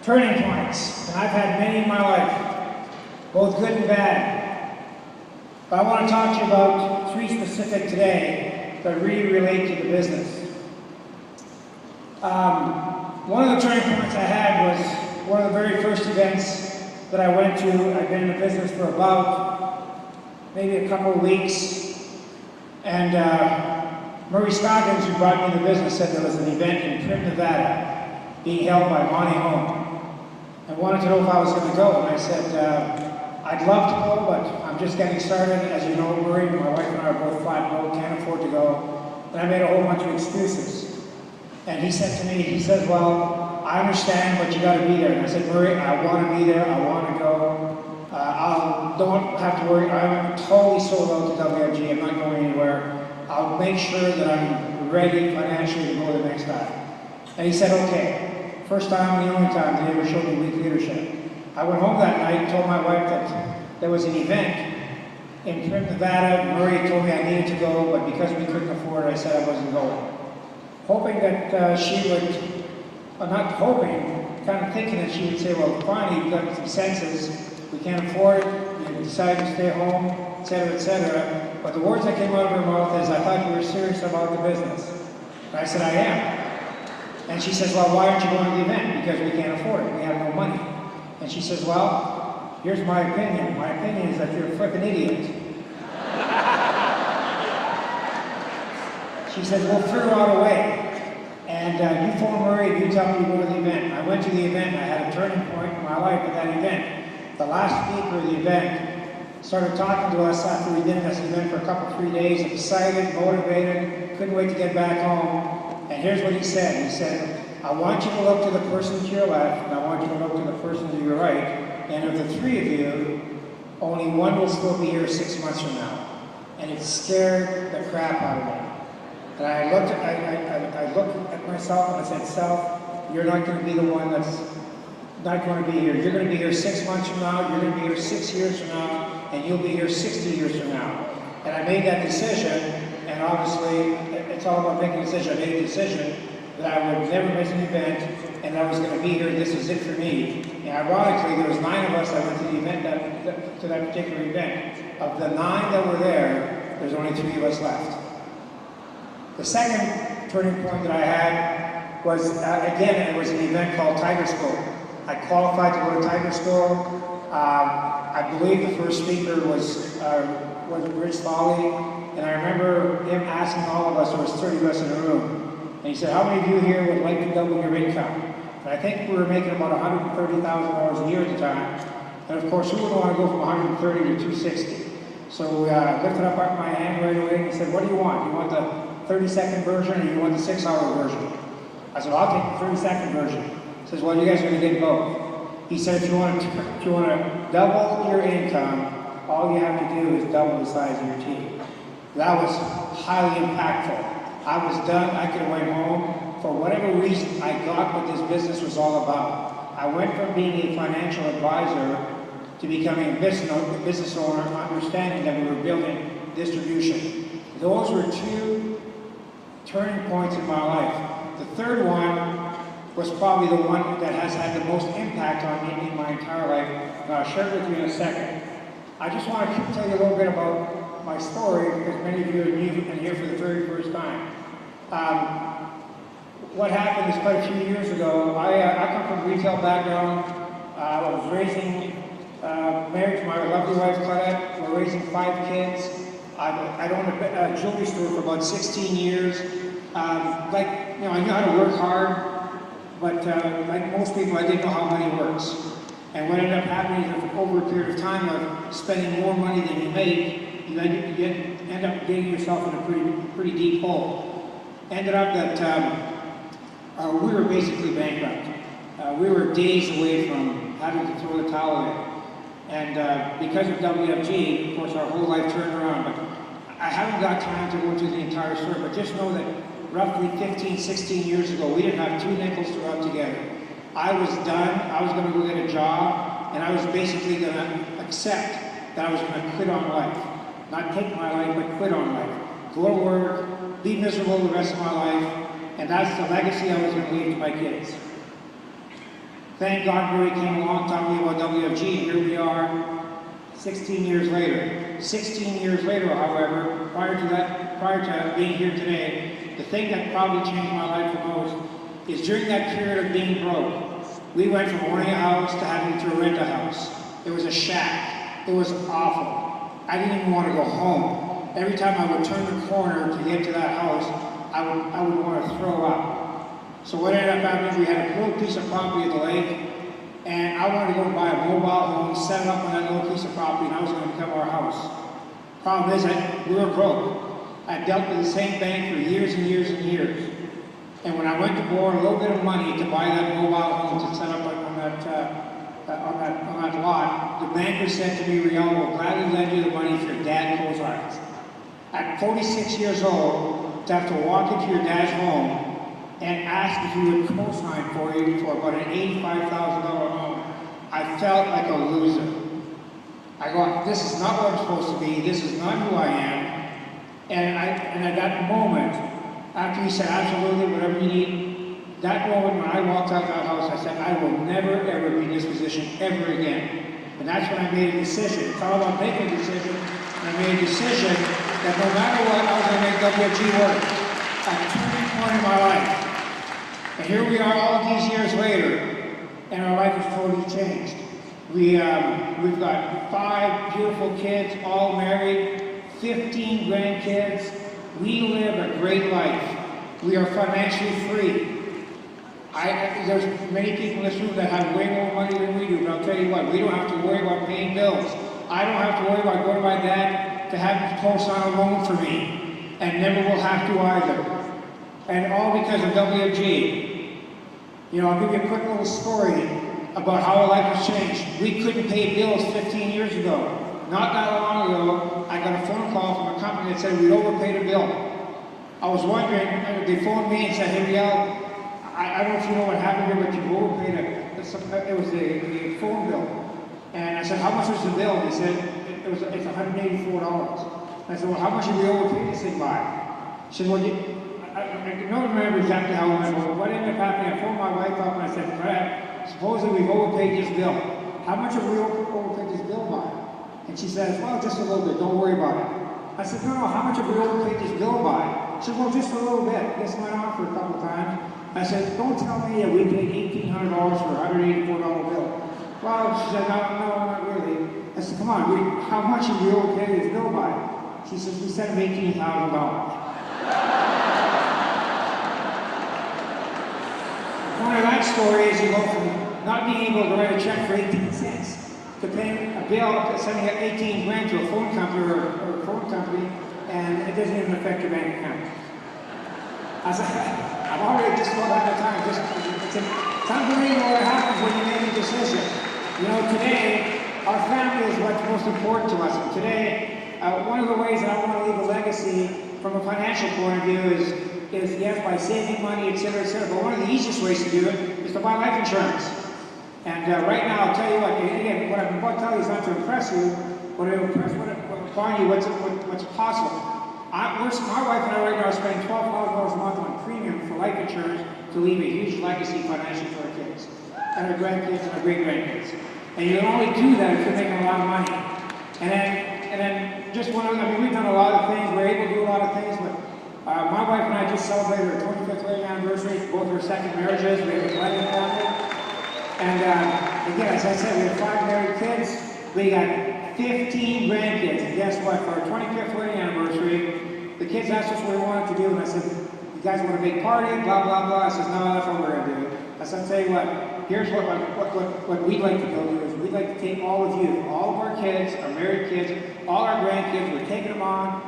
turning points, and I've had many in my life, both good and bad. But I want to talk to you about three specific today that really relate to the business. One of the turning points I had was one of the very first events that I went to. I've been in the business for about maybe a couple of weeks, and Murray Scoggins, who brought me in the business, said there was an event in Prim, Nevada being held by Monty Home, and wanted to know if I was going to go. And I said, I'd love to go, but I'm just getting started. As you know, Murray, my wife and I are both flat broke, can't afford to go. And I made a whole bunch of excuses. And he said to me, he said, well, I understand, but you got to be there. And I said, Murray, I want to be there. I want to go. Don't have to worry. I'm totally sold out to WFG. I'm not going anywhere. I'll make sure that I'm ready financially to go the next time. And he said, okay. First time, the only time they ever showed me weak leadership. I went home that night and told my wife that there was an event in Prim, Nevada. Murray told me I needed to go, but because we couldn't afford it, I said I wasn't going. Hoping that she would, not hoping, kind of thinking that she would say, well, fine, you've got some senses, we can't afford it, you decided to stay home, etc., etc. But the words that came out of her mouth is, I thought you were serious about the business. And I said, I am. And she says, well, why aren't you going to the event? Because we can't afford it, we have no money. And she says, well, here's my opinion. My opinion is that you're a frickin' idiot. She says, we'll figure out a way. And you phone Murray and you tell me to go to the event. I went to the event, I had a turning point in my life at that event. The last speaker of the event started talking to us after we did this event for a couple, 3 days, excited, motivated, couldn't wait to get back home. And here's what he said. He said, I want you to look to the person to your left, and I want you to look to the person to your right, and of the three of you, only one will still be here 6 months from now. And it scared the crap out of me. And I looked at myself and I said, Self, you're not going to be the one that's not going to be here. You're going to be here 6 months from now, you're going to be here 6 years from now, and you'll be here 60 years from now. And I made that decision, and obviously, it's all about making a decision. I made a decision that I would never miss an event, and I was going to be here, this is it for me. And ironically, there was 9 of us that went to the event, to that particular event. Of the 9 that were there, there's only 3 of us left. The second turning point that I had was, again, it was an event called Tiger School. I qualified to go to Tiger School. I believe the first speaker was Rich Foley, and I remember him asking all of us, there was 30 of us in the room, and he said, how many of you here would like to double your income? And I think we were making about $130,000 a year at the time, and of course, who would want to go from 130 to 260? So we lifted up my hand right away, and he said, what do you want? Do you want the 30-second version, or do you want the 6-hour version? I said, well, I'll take the 30-second version. He says, well, you guys are going to get both. He said, if you want to double your income, all you have to do is double the size of your team. That was highly impactful. I was done. I could have went home. For whatever reason, I got what this business was all about. I went from being a financial advisor to becoming a business owner, understanding that we were building distribution. Those were 2 turning points in my life. The third one was probably the one that has had the most impact on me in my entire life, and I'll share it with you in a second. I just want to tell you a little bit about my story, because many of you are new and here for the very first time. What happened is quite a few years ago. I come from a retail background. I was married to my lovely wife, Claudette. We're raising 5 kids. I'd owned a jewelry store for about 16 years. I knew how to work hard, but like most people, I didn't know how money works. And what ended up happening is over a period of time of spending more money than you make, you end up getting yourself in a pretty deep hole. Ended up that we were basically bankrupt. We were days away from having to throw the towel in. And because of WFG, of course, our whole life turned around. But I haven't got time to go through the entire story, but just know that roughly 15, 16 years ago, we didn't have 2 nickels to rub together. I was done. I was going to go get a job, and I was basically going to accept that I was going to quit on life. Not take my life, but quit on life. Go to work, be miserable the rest of my life, and that's the legacy I was going to leave to my kids. Thank God Mary came along talking to me about WFG, and here we are 16 years later. 16 years later, however, prior to being here today, the thing that probably changed my life the most is during that period of being broke, we went from owning a house to having to rent a house. It was a shack. It was awful. I didn't even want to go home. Every time I would turn the corner to get to that house, I would want to throw up. So what ended up happening, we had a little piece of property at the lake, and I wanted to go buy a mobile home, set it up on that little piece of property, and that was going to become our house. Problem is that we were broke. I dealt with the same bank for years and years and years. And when I went to borrow a little bit of money to buy that mobile home to set up on that lot, the banker said to me, "Riel, will gladly lend you the money if your dad closes eyes." At 46 years old, to have to walk into your dad's home and ask if he would co-sign for you for about an $85,000 home, I felt like a loser. I go, this is not what I'm supposed to be, this is not who I am. And at that moment, after he said, absolutely, whatever you need, that moment when I walked out of that house, I said, I will never, ever be in this position ever again. And that's when I made a decision. It's all about making a decision. And I made a decision that no matter what, I was going to make WFG work. A turning point in my life. And here we are all these years later, and our life has totally changed. We've got 5 beautiful kids, all married, 15 grandkids. We live a great life. We are financially free. There's many people in this room that have way more money than we do, but I'll tell you what, we don't have to worry about paying bills. I don't have to worry about going to my dad to have him co-sign a loan for me, and never will have to either. And all because of WFG. You know, I'll give you a quick little story about how our life has changed. We couldn't pay bills 15 years ago. Not that long ago, I got a phone call from a company that said we'd overpaid a bill. I was wondering, they phoned me and said, "Hey, Riel, I don't know if you know what happened here, but you overpaid it was a phone bill." And I said, "How much was the bill?" They said, it's $184. And I said, "Well, how much did we overpay this thing by?" She said, "Well, I don't remember exactly how it went, but what ended up happening, I phoned my wife up and I said, Brad, supposedly we've overpaid this bill. How much have we overpaid this bill by?" And she says, "Well, just a little bit, don't worry about it." I said, No, how much have we overpaid this bill by?" She said, "Well, just a little bit." This went on for a couple of times. I said, "Don't tell me that we paid $1,800 for a $184 bill." "Well," she said, no, not really." I said, "Come on, how much have we overpaid this bill by?" She says, "We sent him $18,000. The point of that story is you go from not being able to write a check for 18 cents to paying a bill, sending 18 grand to a phone company or a phone company, and it doesn't even affect your bank account. I said, I've already just thought at the time, it's unbelievable what happens when you make a decision. You know, today, our family is what's most important to us. And today, one of the ways that I want to leave a legacy from a financial point of view is yes, by saving money, etc., etc. But one of the easiest ways to do it is to buy life insurance. And right now, I'll tell you what, and again, what I'm about to tell you is not to impress you, but it'll impress upon you what's possible. My wife and I right now are spending $12,000 a month on premium for life insurance to leave a huge legacy financially for our kids, and our grandkids, and our great-grandkids. And you can only do that if you're making a lot of money. And then just we've done a lot of things, we're able to do a lot of things, but my wife and I just celebrated our 25th wedding anniversary, both our second marriages. We have a blended family. And again, as I said, we have 5 married kids. We got 15 grandkids. And guess what? For our 25th wedding anniversary, the kids asked us what we wanted to do. And I said, "You guys want a big party? Blah, blah, blah." I said, "No, that's what we're going to do." I said, "I'll tell you what, here's what we'd like to go do is we'd like to take all of you, all of our kids, our married kids, all our grandkids, we're taking them on.